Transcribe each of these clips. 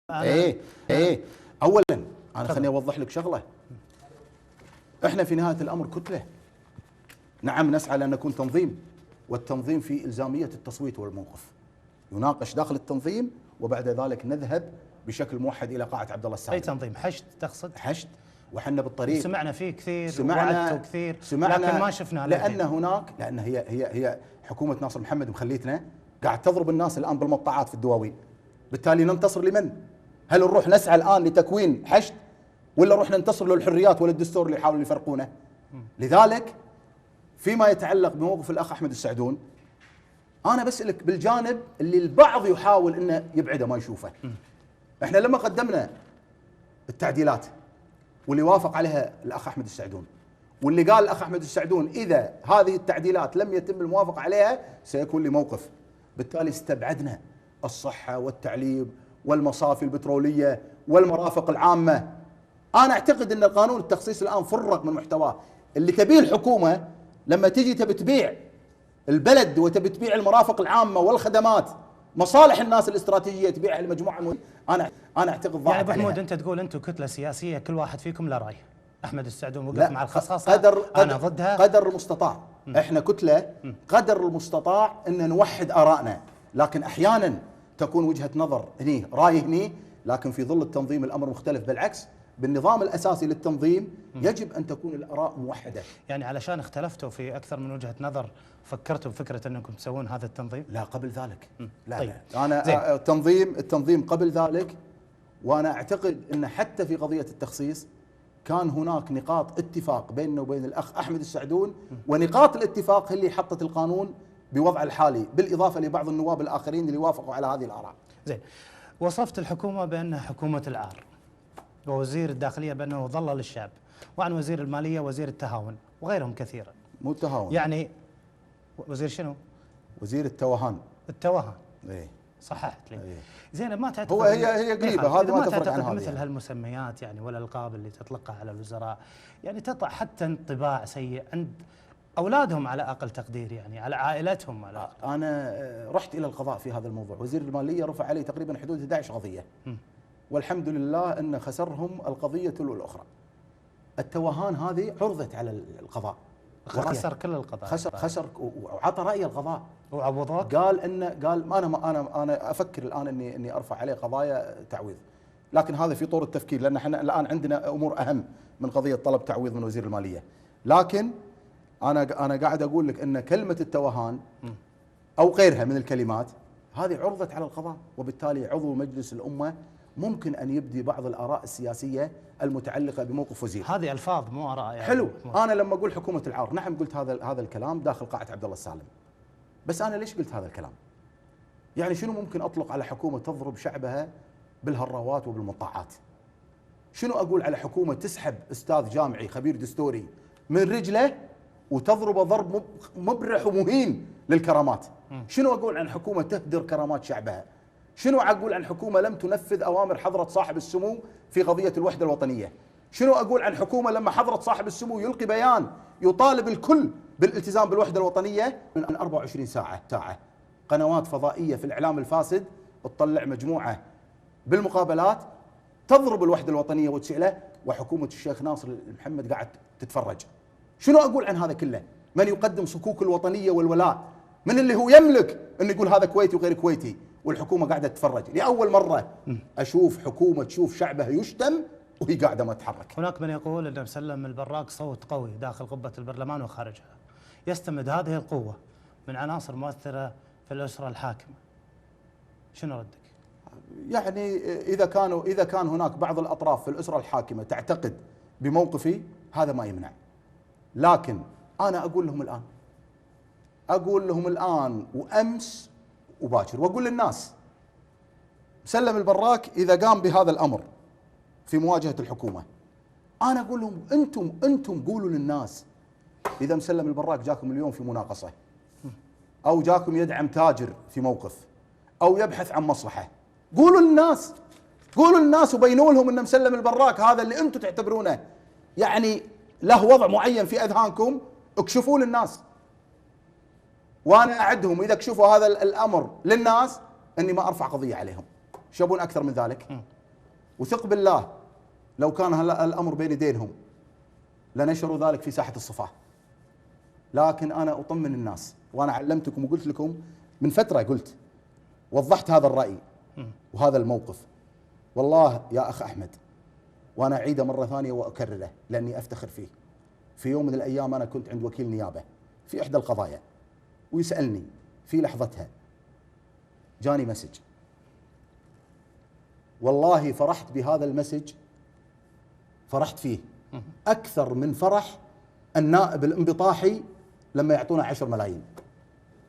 ايه اولا انا خليني اوضح لك شغله. احنا في نهايه الامر كتله. نعم نسعى لان نكون تنظيم، والتنظيم في الزاميه التصويت والموقف. يناقش داخل التنظيم وبعد ذلك نذهب بشكل موحد الى قاعه عبد الله السالم. اي تنظيم حشد تقصد؟ حشد، وحنا بالطريق سمعنا فيه كثير، سمعنا كثير، سمعنا لكن ما شفنا. لان هناك هي حكومه ناصر محمد مخليتنا قاعد تضرب الناس الان بالمقطعات في الدواوين. بالتالي ننتصر لمن؟ هل نروح نسعى الان لتكوين حشد ولا نروح ننتصر للحريات وللدستور اللي يحاولوا يفرقونه؟ لذلك فيما يتعلق بموقف الاخ احمد السعدون، انا بسالك بالجانب اللي البعض يحاول انه يبعده ما يشوفه. احنا لما قدمنا التعديلات واللي وافق عليها الاخ احمد السعدون، واللي قال الاخ احمد السعدون اذا هذه التعديلات لم يتم الموافقه عليها سيكون لي موقف. بالتالي استبعدنا الصحه والتعليم والمصافي البتروليه والمرافق العامه. انا اعتقد ان قانون التخصيص الان فرق من محتواه. اللي تبيه الحكومه لما تجي تبي تبيع البلد وتبي تبيع المرافق العامه والخدمات، مصالح الناس الاستراتيجيه تبيعها لمجموعه انا اعتقد ضاعت يعني ابو حمود عليها. انت تقول انتم كتله سياسيه كل واحد فيكم له راي. احمد السعدون وقف مع الخصاصه، انا ضدها قدر المستطاع. احنا كتله قدر المستطاع ان نوحد ارائنا، لكن احيانا تكون وجهه نظر هني راي هني، لكن في ظل التنظيم الامر مختلف. بالعكس بالنظام الاساسي للتنظيم يجب ان تكون الاراء موحده. يعني علشان اختلفتوا في اكثر من وجهه نظر فكرتوا بفكره انكم تسوون هذا التنظيم؟ لا قبل ذلك. لا طيب. لا انا التنظيم قبل ذلك، وانا اعتقد ان حتى في قضيه التخصيص كان هناك نقاط اتفاق بيننا وبين الاخ احمد السعدون، ونقاط الاتفاق هي اللي حطت القانون بوضع الحالي، بالاضافه لبعض النواب الاخرين اللي وافقوا على هذه الاراء. زين، وصفت الحكومه بانها حكومه العار، ووزير الداخليه بانه ضلل الشعب، وعن وزير الماليه وزير التهاون وغيرهم كثيرا. مو التهاون يعني وزير شنو؟ وزير التوهان. التوهان. ايه صححت لي. إيه. زين، ما تعتقد هو هي قريبه، هذه ما تفرق عن هذه. مثل هالمسميات يعني والالقاب اللي تطلقها على الوزراء يعني تضع حتى انطباع سيء عند اولادهم على اقل تقدير، يعني على عائلتهم. انا رحت الى القضاء في هذا الموضوع. وزير الماليه رفع علي تقريبا حدود 11 قضيه، والحمد لله ان خسرهم القضيه تلو الاخرى. التوهان هذه عرضت على القضاء، خسر كل القضاء، خسر وعطى راي القضاء وعوضوك. قال انا افكر الان اني ارفع عليه قضايا تعويض، لكن هذا في طور التفكير، لان احنا الان عندنا امور اهم من قضيه طلب تعويض من وزير الماليه. لكن انا قاعد اقول لك ان كلمه التوهان او غيرها من الكلمات هذه عرضت على القضاء، وبالتالي عضو مجلس الامه ممكن ان يبدي بعض الاراء السياسيه المتعلقه بموقف وزير. هذه الفاظ مو اراء يعني. حلو. انا لما اقول حكومه العار، نعم قلت هذا الكلام داخل قاعه عبد الله السالم، بس انا ليش قلت هذا الكلام؟ يعني شنو ممكن اطلق على حكومه تضرب شعبها بالهراوات وبالمطاعات؟ شنو اقول على حكومه تسحب استاذ جامعي خبير دستوري من رجله وتضربه ضرب مبرح ومهين للكرامات؟ شنو اقول عن حكومه تهدر كرامات شعبها؟ شنو اقول عن حكومه لم تنفذ اوامر حضره صاحب السمو في قضيه الوحده الوطنيه؟ شنو اقول عن حكومه لما حضره صاحب السمو يلقي بيان يطالب الكل بالالتزام بالوحده الوطنيه من 24 ساعه قنوات فضائيه في الاعلام الفاسد تطلع مجموعه بالمقابلات تضرب الوحده الوطنيه وتشعله، وحكومه الشيخ ناصر محمد قاعد تتفرج. شنو اقول عن هذا كله؟ من يقدم صكوك الوطنيه والولاء، من اللي هو يملك انه يقول هذا كويتي وغير كويتي، والحكومه قاعده تتفرج. لاول مره اشوف حكومه تشوف شعبها يشتم وهي قاعده ما تتحرك. هناك من يقول ان مسلم البراق صوت قوي داخل قبه البرلمان وخارجها، يستمد هذه القوه من عناصر مؤثره في الاسره الحاكمه. شنو ردك؟ يعني اذا كان هناك بعض الاطراف في الاسره الحاكمه تعتقد بموقفي هذا ما يمنع، لكن انا اقول لهم الان وامس وباكر، واقول للناس مسلم البراك اذا قام بهذا الامر في مواجهه الحكومه، انا اقول لهم انتم قولوا للناس اذا مسلم البراك جاكم اليوم في مناقصه او جاكم يدعم تاجر في موقف او يبحث عن مصلحه، قولوا للناس وبينوا لهم ان مسلم البراك هذا اللي انتم تعتبرونه يعني له وضع معين في اذهانكم، اكشفوا للناس. وانا اعدهم اذا كشفوا هذا الامر للناس اني ما ارفع قضيه عليهم. شو يبون اكثر من ذلك؟ وثق بالله لو كان الامر بين يدينهم لنشروا ذلك في ساحه الصفاه. لكن انا اطمن الناس، وانا علمتكم وقلت لكم من فتره، قلت وضحت هذا الراي وهذا الموقف. والله يا اخ احمد، وانا اعيده مره ثانيه واكرره لاني افتخر فيه. في يوم من الايام انا كنت عند وكيل نيابه في احدى القضايا، ويسالني في لحظتها جاني مسج، والله فرحت بهذا المسج، فرحت فيه اكثر من فرح النائب الانبطاحي لما يعطونا 10 ملايين.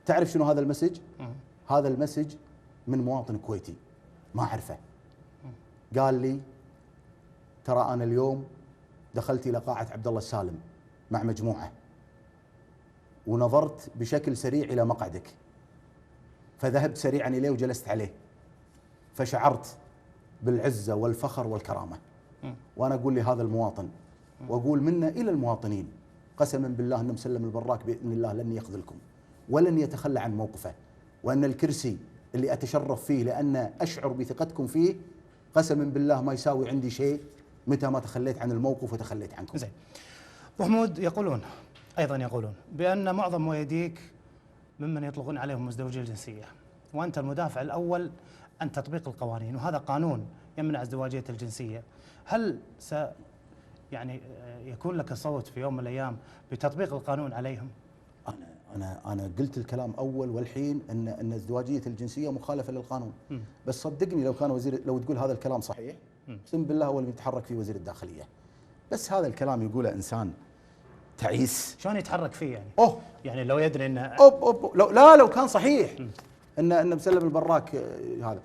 تعرف شنو هذا المسج؟ هذا المسج من مواطن كويتي ما اعرفه، قال لي ترى انا اليوم دخلت الى قاعه عبد الله السالم مع مجموعه، ونظرت بشكل سريع الى مقعدك، فذهبت سريعا اليه وجلست عليه، فشعرت بالعزه والفخر والكرامه. وانا اقول لهذا المواطن، واقول منا الى المواطنين، قسما بالله ان مسلم البراك باذن الله لن يخذلكم ولن يتخلى عن موقفه، وان الكرسي اللي اتشرف فيه لان اشعر بثقتكم فيه قسما بالله ما يساوي عندي شيء متى ما تخليت عن الموقف وتخليت عنكم. زين. ابو حمود، ايضا يقولون بان معظم مؤيديك ممن يطلقون عليهم مزدوجي الجنسيه، وانت المدافع الاول عن تطبيق القوانين، وهذا قانون يمنع ازدواجيه الجنسيه. هل يعني يكون لك صوت في يوم من الايام بتطبيق القانون عليهم؟ انا قلت الكلام اول والحين ان ازدواجيه الجنسيه مخالفه للقانون. بس صدقني لو كان لو تقول هذا الكلام صحيح، اقسم بالله هو اللي يتحرك فيه وزير الداخليه. بس هذا الكلام يقوله انسان تعيس. شلون يتحرك فيه يعني؟ يعني لو يدري انه لو كان صحيح ان مسلم البراك هذا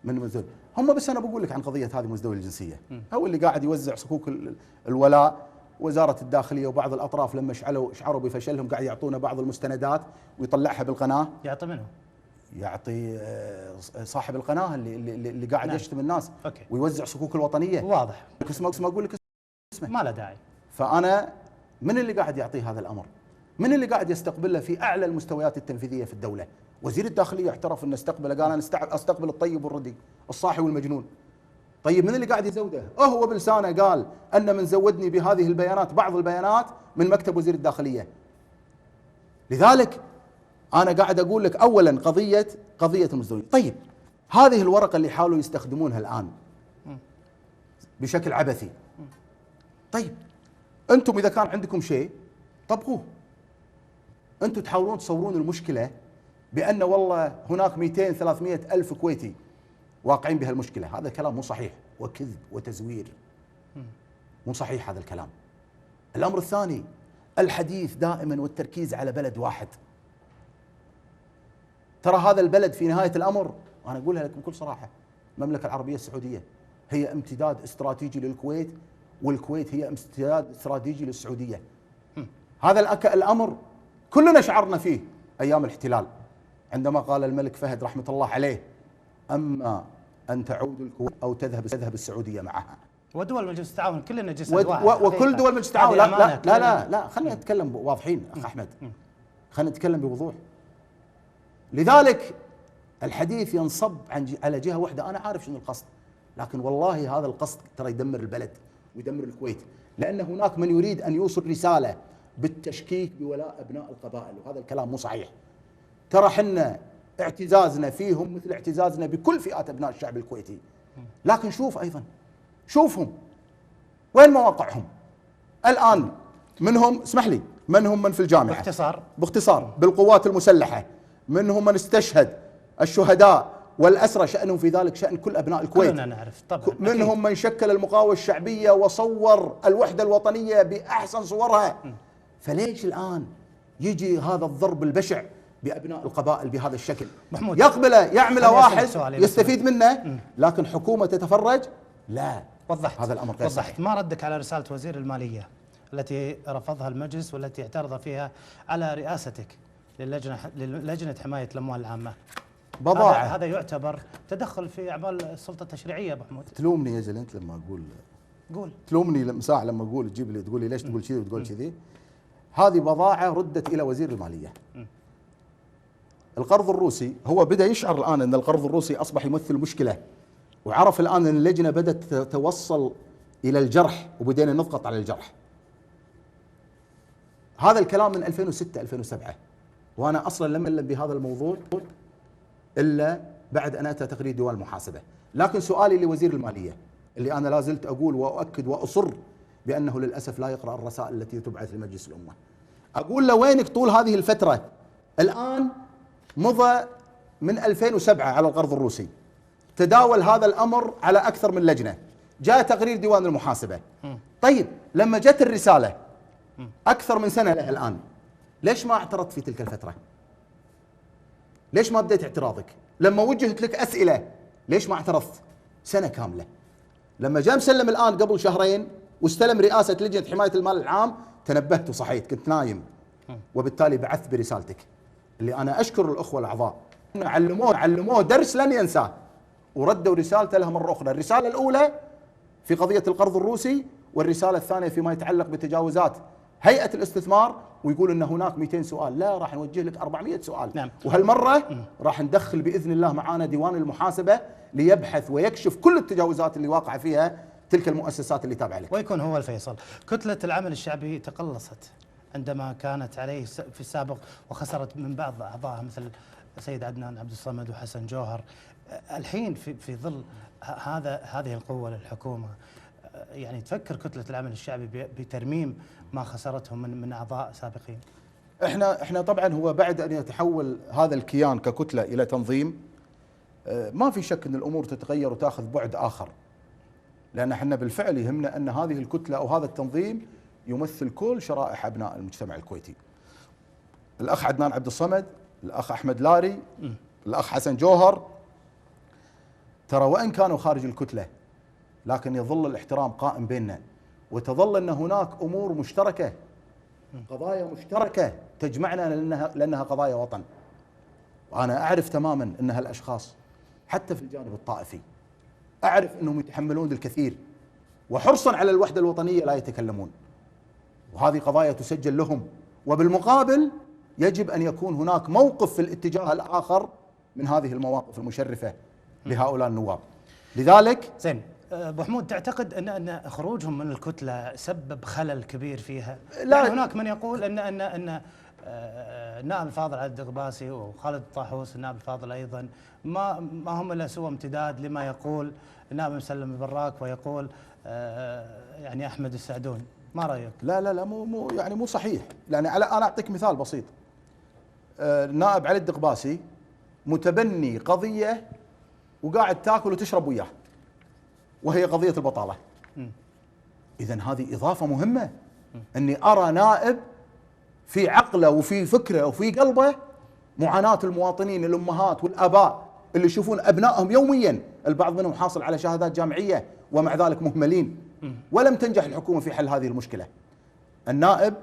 من مزدوج هم. بس انا بقول لك عن قضيه هذه مزدوج الجنسيه، هو اللي قاعد يوزع صكوك الولاء. وزاره الداخليه وبعض الاطراف لما شعروا بفشلهم قاعد يعطونا بعض المستندات ويطلعها بالقناه. يعطي منه؟ يعطي صاحب القناه اللي قاعد نعم. يشتم الناس أوكي. ويوزع صكوك الوطنيه. واضح. اسمه اقول لك اسمه ما له داعي. فانا من اللي قاعد يعطيه هذا الامر؟ من اللي قاعد يستقبله في اعلى المستويات التنفيذيه في الدوله؟ وزير الداخليه اعترف انه استقبله، قال انا استقبل الطيب والردي، الصاحي والمجنون. طيب من اللي قاعد يزوده؟ هو بلسانه قال ان من زودني بهذه البيانات، بعض البيانات من مكتب وزير الداخليه. لذلك انا قاعد اقول لك اولا قضيه المزدوجيه. طيب هذه الورقه اللي حاولوا يستخدمونها الان بشكل عبثي، طيب انتم اذا كان عندكم شيء طبقوه. انتم تحاولون تصورون المشكله بان والله هناك 200 300 الف كويتي واقعين بهالمشكله. هذا الكلام مو صحيح وكذب وتزوير، مو صحيح هذا الكلام. الامر الثاني، الحديث دائما والتركيز على بلد واحد. ترى هذا البلد في نهايه الامر، انا اقولها لكم بكل صراحه، المملكه العربيه السعوديه هي امتداد استراتيجي للكويت، والكويت هي امتداد استراتيجي للسعوديه. هذا الامر كلنا شعرنا فيه ايام الاحتلال، عندما قال الملك فهد رحمه الله عليه: اما ان تعود الكويت او تذهب السعوديه معها. ودول مجلس التعاون كلنا جسد واحد. وكل دول مجلس التعاون. لا خلينا نتكلم واضحين اخ احمد، خلينا نتكلم بوضوح. لذلك الحديث ينصب على جهه واحده. انا عارف شنو القصد، لكن والله هذا القصد ترى يدمر البلد ويدمر الكويت، لان هناك من يريد ان يوصل رساله بالتشكيك بولاء ابناء القبائل، وهذا الكلام مو صحيح. ترى حنا اعتزازنا فيهم مثل اعتزازنا بكل فئات ابناء الشعب الكويتي، لكن شوف ايضا، شوفهم وين مواقعهم الان. منهم اسمح لي، منهم من في الجامعه باختصار بالقوات المسلحه، منهم من استشهد، الشهداء والاسرى شانهم في ذلك شان كل ابناء الكويت. كلنا نعرف طبعا. منهم من شكل المقاومه الشعبيه وصور الوحده الوطنيه باحسن صورها. فليش الان يجي هذا الضرب البشع بابناء القبائل بهذا الشكل؟ محمود، يقبله يعمله واحد يستفيد منه، لكن حكومه تتفرج؟ لا. وضحت هذا الامر غير صحيح. ما ردك على رساله وزير الماليه التي رفضها المجلس والتي اعترض فيها على رئاستك للجنه حمايه الاموال العامه؟ بضاعه. هذا يعتبر تدخل في اعمال السلطه التشريعيه ابو حمود. تلومني يا زلمه انت لما قول تلومني ساعه لما اقول تجيب لي تقول لي ليش تقول كذي وتقول كذي. هذه بضاعه ردت الى وزير الماليه. القرض الروسي، هو بدا يشعر الان ان القرض الروسي اصبح يمثل مشكله وعرف الآن أن اللجنة بدأت تتوصل إلى الجرح وبدينا نضغط على الجرح. هذا الكلام من 2006 2007، وأنا أصلا لم ألم بهذا الموضوع إلا بعد أن أتى تقرير ديوان المحاسبة. لكن سؤالي لوزير المالية اللي أنا لا زلت أقول وأؤكد وأصر بأنه للأسف لا يقرأ الرسائل التي تبعث لمجلس الأمة، أقول له وينك طول هذه الفترة؟ الآن مضى من 2007 على القرض الروسي، تداول هذا الأمر على أكثر من لجنة، جاء تقرير ديوان المحاسبة. طيب لما جت الرسالة أكثر من سنة لها الآن، ليش ما اعترضت في تلك الفترة؟ ليش ما بديت اعتراضك؟ لما وجهت لك أسئلة ليش ما اعترضت؟ سنة كاملة. لما جاء مسلم الآن قبل شهرين واستلم رئاسة لجنة حماية المال العام تنبهت وصحيت، كنت نايم، وبالتالي بعثت برسالتك اللي أنا أشكر الأخوة الأعضاء علموه درس لن ينساه، وردوا رسالته لها مرة أخرى. الرسالة الأولى في قضية القرض الروسي، والرسالة الثانية فيما يتعلق بتجاوزات هيئة الاستثمار، ويقول أن هناك 200 سؤال. لا، راح نوجه لك 400 سؤال. نعم. وهالمرة راح ندخل بإذن الله معانا ديوان المحاسبة ليبحث ويكشف كل التجاوزات اللي واقعة فيها تلك المؤسسات اللي تابعة لك. ويكون هو الفيصل. كتلة العمل الشعبي تقلصت عندما كانت عليه في السابق، وخسرت من بعض أعضائها مثل سيد عدنان عبد الصمد وحسن جوهر. الحين في ظل هذه القوة للحكومة، يعني تفكر كتلة العمل الشعبي بترميم ما خسرته من أعضاء سابقين؟ احنا طبعا هو بعد ان يتحول هذا الكيان ككتلة الى تنظيم، ما في شك ان الامور تتغير وتاخذ بعد اخر، لان احنا بالفعل يهمنا ان هذه الكتلة او هذا التنظيم يمثل كل شرائح ابناء المجتمع الكويتي. الاخ عدنان عبد الصمد، الاخ احمد لاري، الاخ حسن جوهر، ترى وان كانوا خارج الكتلة لكن يظل الاحترام قائم بيننا، وتظل ان هناك امور مشتركة، قضايا مشتركة تجمعنا لانها قضايا وطن. وانا اعرف تماما ان هالاشخاص حتى في الجانب الطائفي اعرف انهم يتحملون الكثير، وحرصا على الوحدة الوطنية لا يتكلمون، وهذه قضايا تسجل لهم. وبالمقابل يجب ان يكون هناك موقف في الاتجاه الاخر من هذه المواقف المشرفة لهؤلاء النواب. لذلك زين ابو حمود، تعتقد ان خروجهم من الكتله سبب خلل كبير فيها؟ لا، يعني هناك من يقول ان النائب الفاضل علي الدغباسي وخالد الطاحوس النائب الفاضل ايضا ما هم الا سوى امتداد لما يقول النائب مسلم البراك ويقول يعني احمد السعدون. ما رايك؟ لا مو صحيح. يعني انا اعطيك مثال بسيط. النائب علي الدغباسي متبني قضيه وقاعد تاكل وتشرب وياه، وهي قضية البطالة. إذن هذه إضافة مهمة، أني أرى نائب في عقله وفي فكره وفي قلبه معاناة المواطنين، الأمهات والآباء اللي يشوفون أبنائهم يوميا، البعض منهم حاصل على شهادات جامعية ومع ذلك مهملين، ولم تنجح الحكومة في حل هذه المشكلة. النائب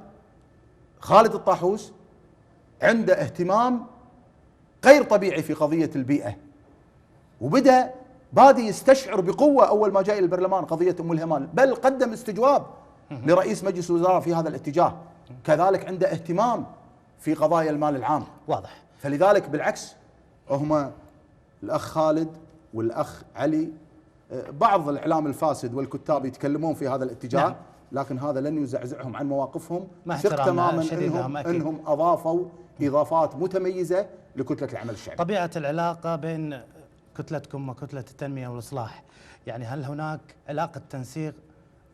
خالد الطاحوس عنده اهتمام غير طبيعي في قضية البيئة، وبدأ بادي يستشعر بقوة أول ما جاء إلى البرلمان قضية أم الهمال، بل قدم استجواب لرئيس مجلس الوزراء في هذا الاتجاه. كذلك عنده اهتمام في قضايا المال العام. واضح. فلذلك بالعكس هم الأخ خالد والأخ علي، بعض الإعلام الفاسد والكتاب يتكلمون في هذا الاتجاه، نعم. لكن هذا لن يزعزعهم عن مواقفهم. ثق تماما أنهم أضافوا إضافات متميزة لكتلة العمل الشعبي. طبيعة العلاقة بين كتلتكم وكتلة التنمية والإصلاح، يعني هل هناك علاقة تنسيق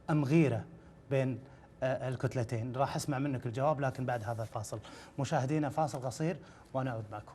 أم غيرة بين الكتلتين؟ راح أسمع منك الجواب لكن بعد هذا الفاصل. مشاهدينا فاصل قصير ونعود معكم.